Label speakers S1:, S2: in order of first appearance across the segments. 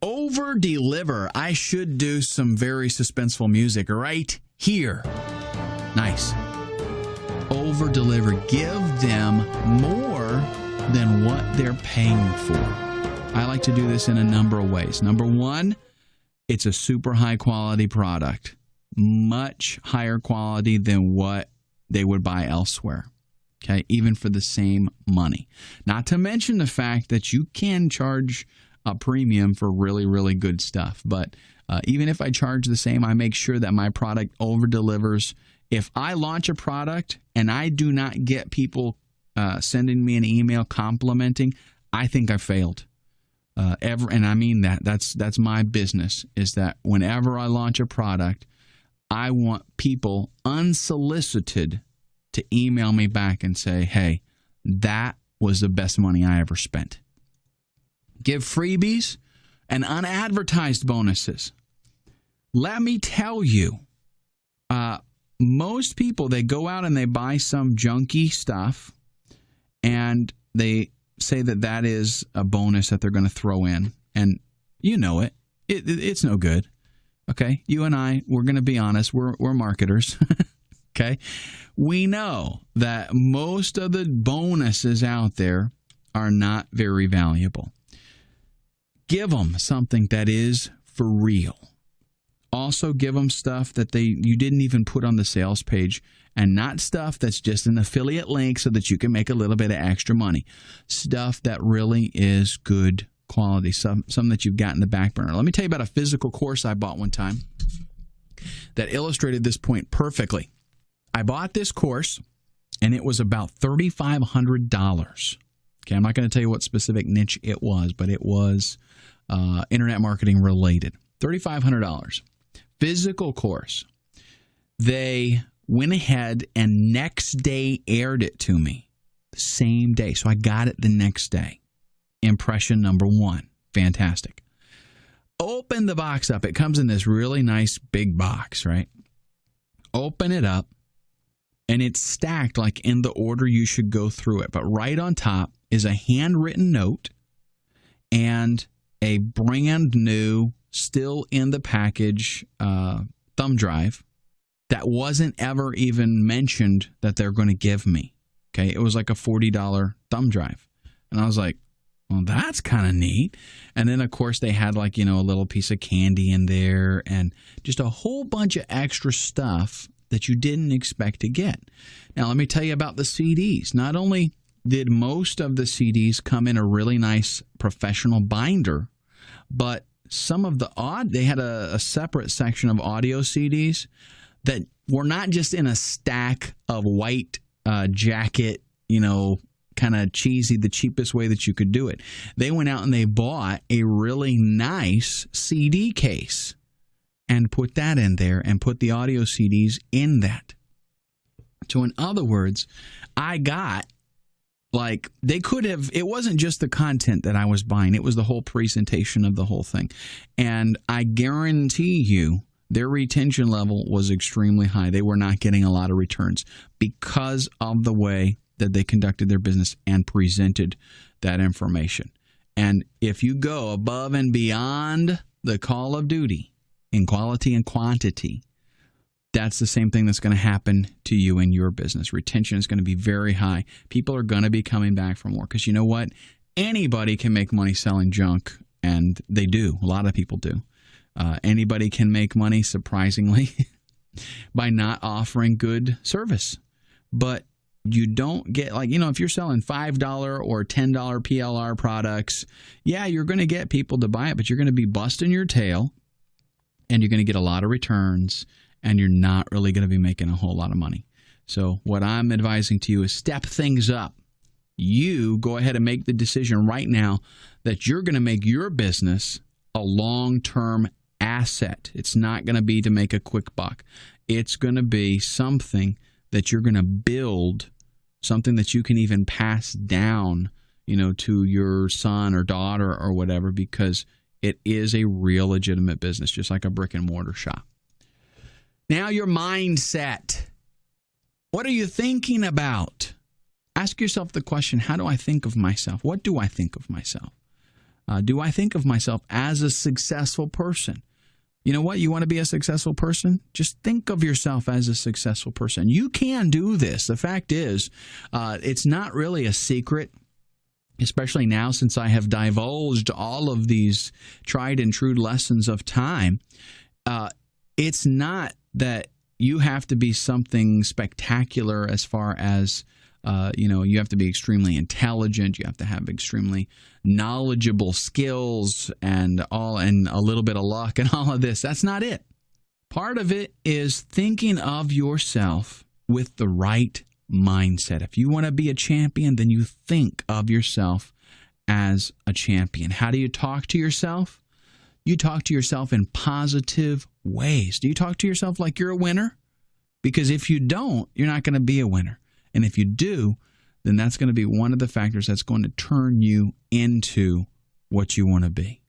S1: Over deliver. I should do some very suspenseful music right here. Nice. Over deliver. Give them more than what they're paying for. I like to do this in a number of ways. Number one, it's a super high quality product, much higher quality than what they would buy elsewhere. Okay, even for the same money. Not to mention the fact that you can charge a premium for really, really good stuff. But even if I charge the same, I make sure that my product over delivers. If I launch a product and I do not get people sending me an email complimenting, I think I failed. And I mean that. That's my business, is that whenever I launch a product, I want people unsolicited to email me back and say, hey, that was the best money I ever spent. Give freebies and unadvertised bonuses. Let me tell you, most people, they go out and they buy some junky stuff and they say that that is a bonus that they're going to throw in. And you know it. It's no good. Okay? You and I, we're going to be honest. We're marketers. Okay? We know that most of the bonuses out there are not very valuable. Give them something that is for real. Also, give them stuff that you didn't even put on the sales page, and not stuff that's just an affiliate link so that you can make a little bit of extra money. Stuff that really is good quality, some that you've got in the back burner. Let me tell you about a physical course I bought one time that illustrated this point perfectly. I bought this course, and it was about $3,500. Okay, I'm not going to tell you what specific niche it was, but it was internet marketing related. $3,500. Physical course. They went ahead and next day aired it to me. The same day. So I got it the next day. Impression number one. Fantastic. Open the box up. It comes in this really nice big box, right? Open it up. And it's stacked like in the order you should go through it. But right on top is a handwritten note and a brand new, still in the package thumb drive that wasn't ever even mentioned that they're going to give me. Okay, it was like a $40 thumb drive. And I was like, well, that's kind of neat. And then, of course, they had like, a little piece of candy in there and just a whole bunch of extra stuff that you didn't expect to get. Now, let me tell you about the CDs. Not only did most of the CDs come in a really nice professional binder, but some of they had a separate section of audio CDs that were not just in a stack of white jacket, kind of cheesy, the cheapest way that you could do it. They went out and they bought a really nice CD case and put that in there and put the audio CDs in that. So in other words, I got it wasn't just the content that I was buying. It was the whole presentation of the whole thing. And I guarantee you their retention level was extremely high. They were not getting a lot of returns because of the way that they conducted their business and presented that information. And if you go above and beyond the call of duty in quality and quantity, that's the same thing that's going to happen to you in your business. Retention is going to be very high. People are going to be coming back for more because you know what? Anybody can make money selling junk, and they do. A lot of people do. Anybody can make money, surprisingly, by not offering good service. But you don't get, if you're selling $5 or $10 PLR products, yeah, you're going to get people to buy it, but you're going to be busting your tail, and you're going to get a lot of returns, and you're not really going to be making a whole lot of money. So what I'm advising to you is step things up. You go ahead and make the decision right now that you're going to make your business a long-term asset. It's not going to be to make a quick buck. It's going to be something that you're going to build, something that you can even pass down, to your son or daughter or whatever, because it is a real legitimate business, just like a brick and mortar shop. Now your mindset. What are you thinking about? Ask yourself the question, how do I think of myself? What do I think of myself? Do I think of myself as a successful person? You know what? You want to be a successful person? Just think of yourself as a successful person. You can do this. The fact is, it's not really a secret, especially now since I have divulged all of these tried and true lessons of time. It's not that you have to be something spectacular as far as you have to be extremely intelligent. You have to have extremely knowledgeable skills and a little bit of luck and all of this. That's not it. Part of it is thinking of yourself with the right mindset. If you want to be a champion, then you think of yourself as a champion. How do you talk to yourself? You talk to yourself in positive ways. Do you talk to yourself like you're a winner? Because if you don't, you're not going to be a winner. And if you do, then that's going to be one of the factors that's going to turn you into what you want to be.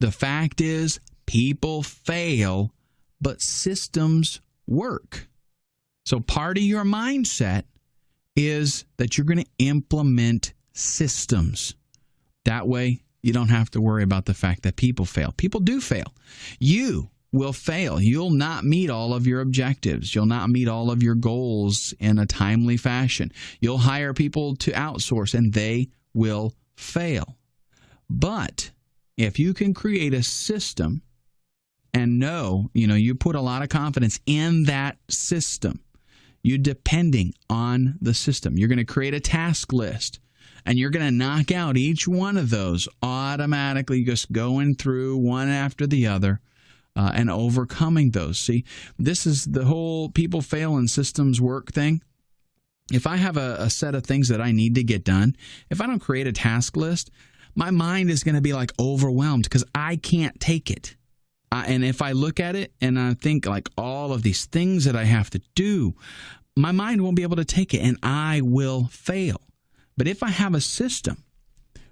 S1: The fact is, people fail, but systems work. So part of your mindset is that you're going to implement systems. That way, you don't have to worry about the fact that people fail. People do fail. You will fail. You'll not meet all of your objectives. You'll not meet all of your goals in a timely fashion. You'll hire people to outsource and they will fail. But if you can create a system and know, you put a lot of confidence in that system, you're depending on the system. You're going to create a task list and you're going to knock out each one of those automatically, just going through one after the other. And overcoming those. See, this is the whole people fail and systems work thing. If I have a set of things that I need to get done, if I don't create a task list, my mind is going to be like overwhelmed because I can't take it. And if I look at it and I think like all of these things that I have to do, my mind won't be able to take it and I will fail. But if I have a system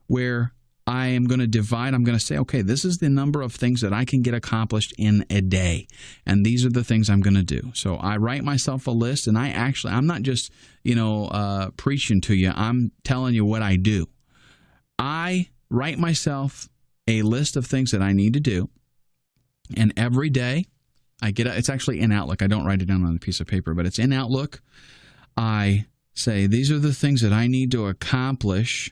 S1: where I am going to divide. I'm going to say, okay, this is the number of things that I can get accomplished in a day. And these are the things I'm going to do. So I write myself a list and I'm not just, preaching to you. I'm telling you what I do. I write myself a list of things that I need to do. And every day it's actually in Outlook. I don't write it down on a piece of paper, but it's in Outlook. I say, these are the things that I need to accomplish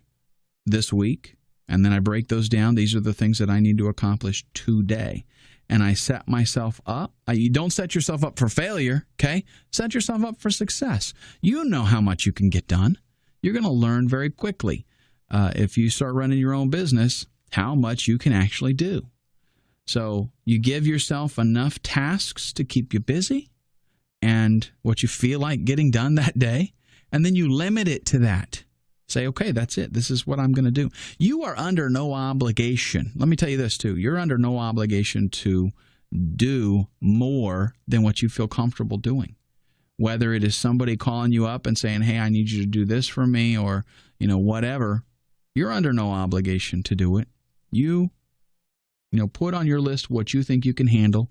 S1: this week. And then I break those down. These are the things that I need to accomplish today. And I set myself up. You don't set yourself up for failure, okay? Set yourself up for success. You know how much you can get done. You're going to learn very quickly if you start running your own business how much you can actually do. So you give yourself enough tasks to keep you busy and what you feel like getting done that day. And then you limit it to that. Say, okay, that's it. This is what I'm going to do. You are under no obligation. Let me tell you this, too. You're under no obligation to do more than what you feel comfortable doing. Whether it is somebody calling you up and saying, hey, I need you to do this for me or, whatever, you're under no obligation to do it. You put on your list what you think you can handle,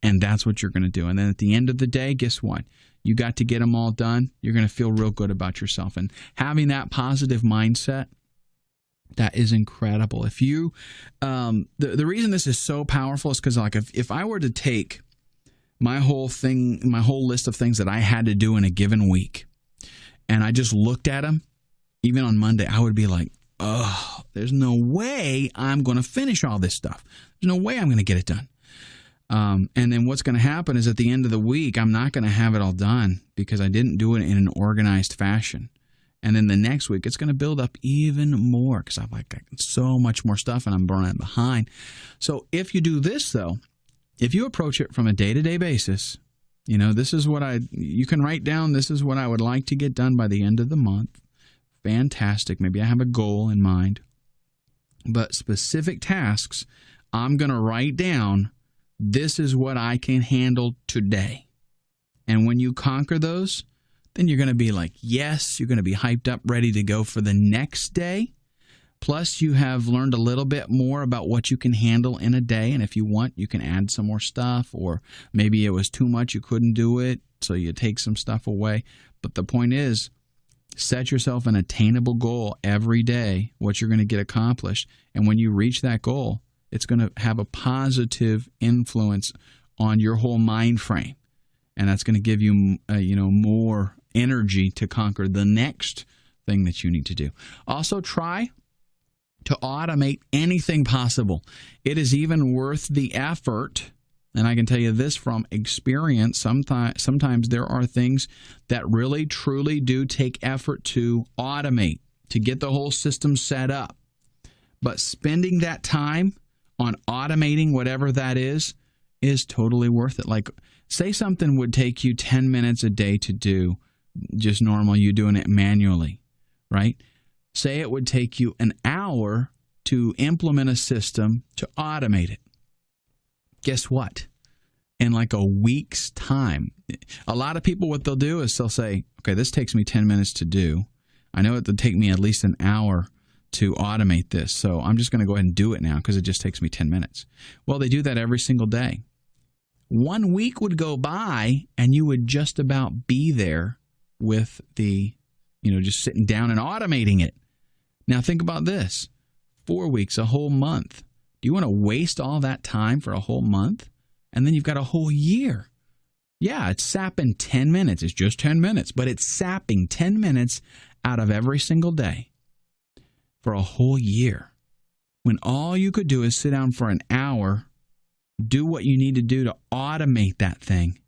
S1: and that's what you're going to do. And then at the end of the day, guess what? You got to get them all done. You're going to feel real good about yourself. And having that positive mindset, that is incredible. If you, the reason this is so powerful is because if I were to take my whole list of things that I had to do in a given week, and I just looked at them, even on Monday, I would be like, oh, there's no way I'm going to finish all this stuff. There's no way I'm going to get it done. And then what's going to happen is at the end of the week, I'm not going to have it all done because I didn't do it in an organized fashion. And then the next week, it's going to build up even more because I've got so much more stuff and I'm running behind. So if you do this, though, if you approach it from a day-to-day basis, this is what you can write down, this is what I would like to get done by the end of the month. Fantastic. Maybe I have a goal in mind. But specific tasks, I'm going to write down, this is what I can handle today. And when you conquer those, then you're going to be like, yes, you're going to be hyped up, ready to go for the next day. Plus, you have learned a little bit more about what you can handle in a day. And if you want, you can add some more stuff. Or maybe it was too much, you couldn't do it, so you take some stuff away. But the point is, Set yourself an attainable goal every day, what you're going to get accomplished. And when you reach that goal, it's going to have a positive influence on your whole mind frame. And that's going to give you, more energy to conquer the next thing that you need to do. Also, try to automate anything possible. It is even worth the effort. And I can tell you this from experience, sometimes there are things that really, truly do take effort to automate, to get the whole system set up. But spending that time on automating whatever that is totally worth it. Like, say something would take you 10 minutes a day to do, just normal, you doing it manually, right? Say it would take you an hour to implement a system to automate it. Guess what? In like a week's time, a lot of people, what they'll do is they'll say, okay, this takes me 10 minutes to do. I know it would take me at least an hour to automate this, so I'm just going to go ahead and do it now because it just takes me 10 minutes. Well, they do that every single day. 1 week would go by and you would just about be there with the, just sitting down and automating it. Now think about this. 4 weeks, a whole month. Do you want to waste all that time for a whole month? And then you've got a whole year. Yeah, it's sapping 10 minutes. It's just 10 minutes, but it's sapping 10 minutes out of every single day for a whole year. When all you could do is sit down for an hour, do what you need to do to automate that thing,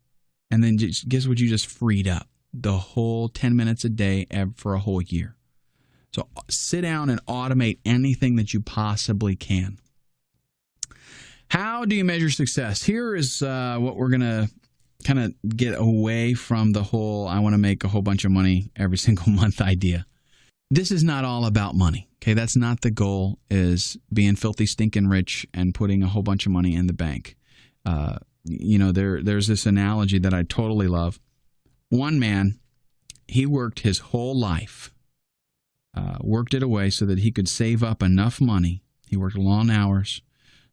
S1: and then just guess what you just freed up? The whole 10 minutes a day for a whole year. So sit down and automate anything that you possibly can. How do you measure success? Here is what we're going to kind of get away from the whole I want to make a whole bunch of money every single month idea. This is not all about money. Okay, that's not the goal, is being filthy stinking rich and putting a whole bunch of money in the bank. There's this analogy that I totally love. One man, he worked his whole life, worked it away so that he could save up enough money. He worked long hours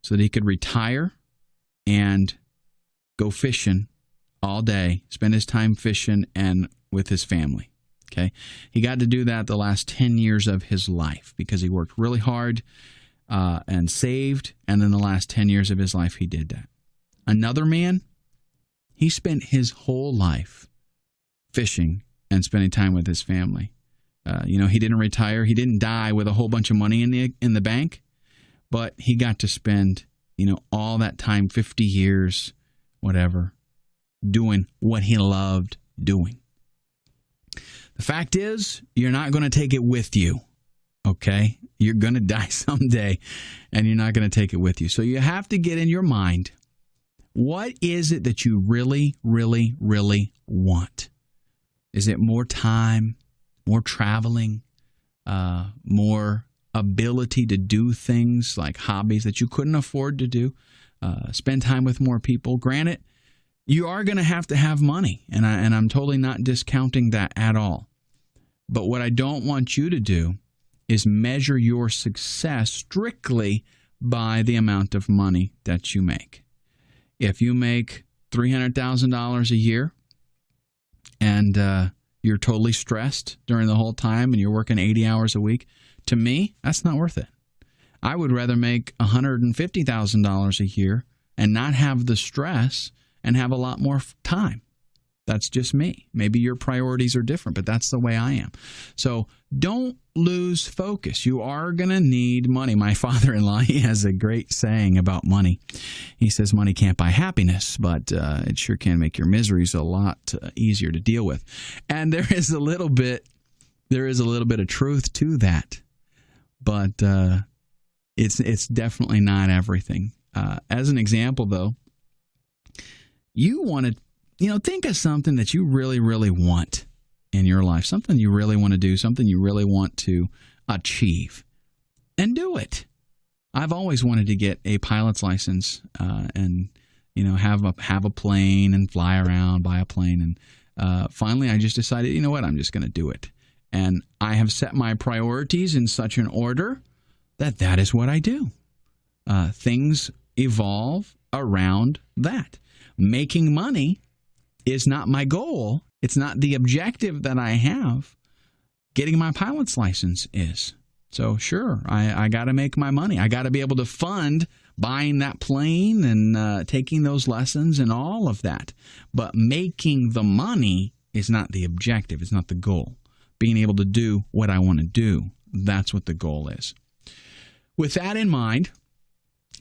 S1: so that he could retire and go fishing all day, spend his time fishing and with his family. Okay, he got to do that the last 10 years of his life because he worked really hard and saved, and then the last 10 years of his life he did that. Another man, he spent his whole life fishing and spending time with his family. He didn't retire. He didn't die with a whole bunch of money in the bank, but he got to spend, all that time, 50 years, whatever, doing what he loved doing. The fact is, you're not going to take it with you, okay? You're going to die someday, and you're not going to take it with you. So you have to get in your mind, what is it that you really, really, really want? Is it more time, more traveling, more ability to do things like hobbies that you couldn't afford to do, spend time with more people? Granted, you are going to have money, and I'm totally not discounting that at all. But what I don't want you to do is measure your success strictly by the amount of money that you make. If you make $300,000 a year and you're totally stressed during the whole time and you're working 80 hours a week, to me, that's not worth it. I would rather make $150,000 a year and not have the stress and have a lot more time. That's just me. Maybe your priorities are different, but that's the way I am. So don't lose focus. You are going to need money. My father-in-law, he has a great saying about money. He says money can't buy happiness, but it sure can make your miseries a lot easier to deal with. And there is a little bit of truth to that, but it's definitely not everything. As an example, though, you want to, think of something that you really, really want in your life, something you really want to do, something you really want to achieve, and do it. I've always wanted to get a pilot's license and, have a plane and fly around, buy a plane. And finally, I just decided, you know what, I'm just going to do it. And I have set my priorities in such an order that is what I do. Things evolve around that. Making money is not my goal. It's not the objective that I have. getting my pilot's license is. So sure, I got to make my money. I got to be able to fund buying that plane and taking those lessons and all of that. But making the money is not the objective. It's not the goal. Being able to do what I want to do, that's what the goal is. With that in mind,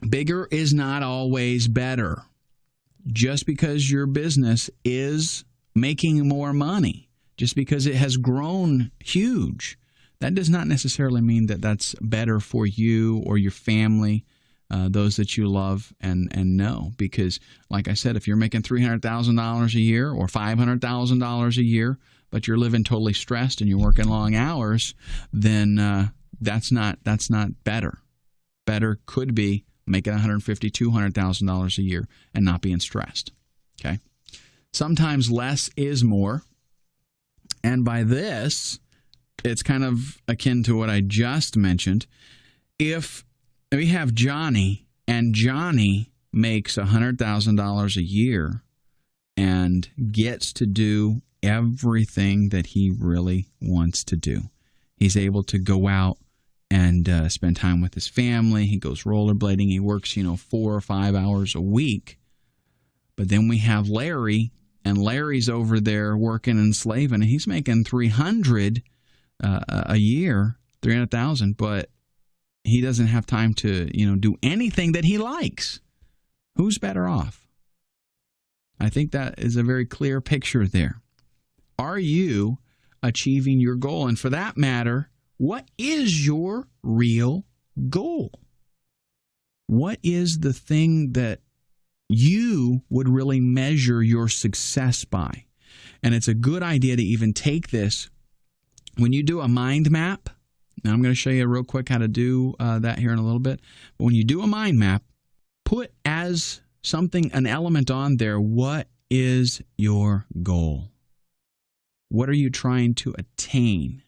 S1: bigger is not always better. Just because your business is making more money, just because it has grown huge, that does not necessarily mean that that's better for you or your family, those that you love and know. Because, like I said, if you're making $300,000 a year or $500,000 a year, but you're living totally stressed and you're working long hours, then that's not better. Better could be making $150,000, $200,000 a year and not being stressed. Okay. Sometimes less is more. And by this, it's kind of akin to what I just mentioned. If we have Johnny and Johnny makes $100,000 a year and gets to do everything that he really wants to do, he's able to go out and spend time with his family. He goes rollerblading. He works, 4 or 5 hours a week. But then we have Larry, and Larry's over there working and slaving, and he's making $300,000 a year, $300,000, but he doesn't have time to, do anything that he likes. Who's better off? I think that is a very clear picture there. Are you achieving your goal? And for that matter, what is your real goal? What is the thing that you would really measure your success by? And it's a good idea to even take this when you do a mind map. Now, I'm going to show you real quick how to do that here in a little bit. But when you do a mind map, put as something, an element on there, what is your goal? What are you trying to attain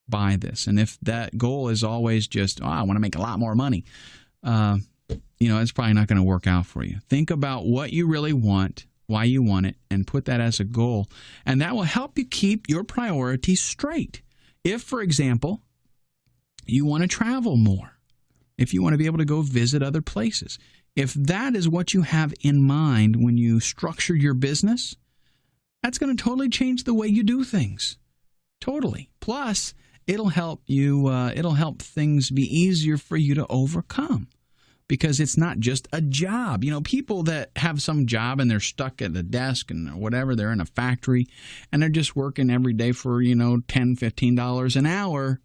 S1: by this? And if that goal is always just, I want to make a lot more money, it's probably not going to work out for you. Think about what you really want, why you want it, and put that as a goal. And that will help you keep your priorities straight. If, for example, you want to travel more, if you want to be able to go visit other places, if that is what you have in mind when you structure your business, that's going to totally change the way you do things. Totally. Plus, it'll help you, it'll help things be easier for you to overcome. Because it's not just a job. People that have some job and they're stuck at a desk and whatever, they're in a factory and they're just working every day for, $10, $15 an hour.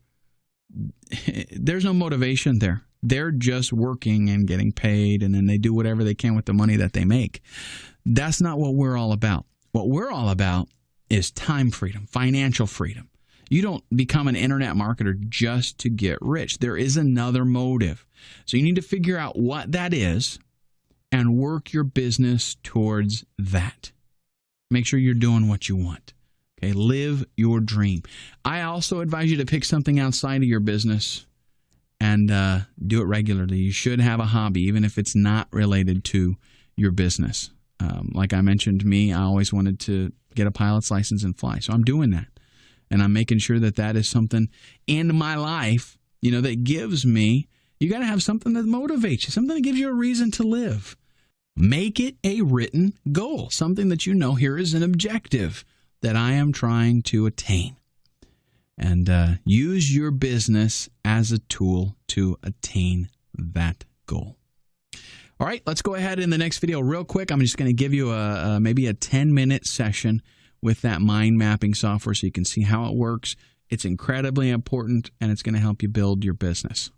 S1: There's no motivation there. They're just working and getting paid, and then they do whatever they can with the money that they make. That's not what we're all about. What we're all about is time freedom, financial freedom. You don't become an internet marketer just to get rich. There is another motive. So you need to figure out what that is and work your business towards that. Make sure you're doing what you want. Okay, live your dream. I also advise you to pick something outside of your business and do it regularly. You should have a hobby, even if it's not related to your business. Like I mentioned, I always wanted to get a pilot's license and fly. So I'm doing that. And I'm making sure that that is something in my life, that gives me, you got to have something that motivates you, something that gives you a reason to live. Make it a written goal, something that here is an objective that I am trying to attain. And use your business as a tool to attain that goal. All right, let's go ahead in the next video real quick. I'm just going to give you maybe a 10-minute session with that mind mapping software so you can see how it works. It's incredibly important, and it's going to help you build your business.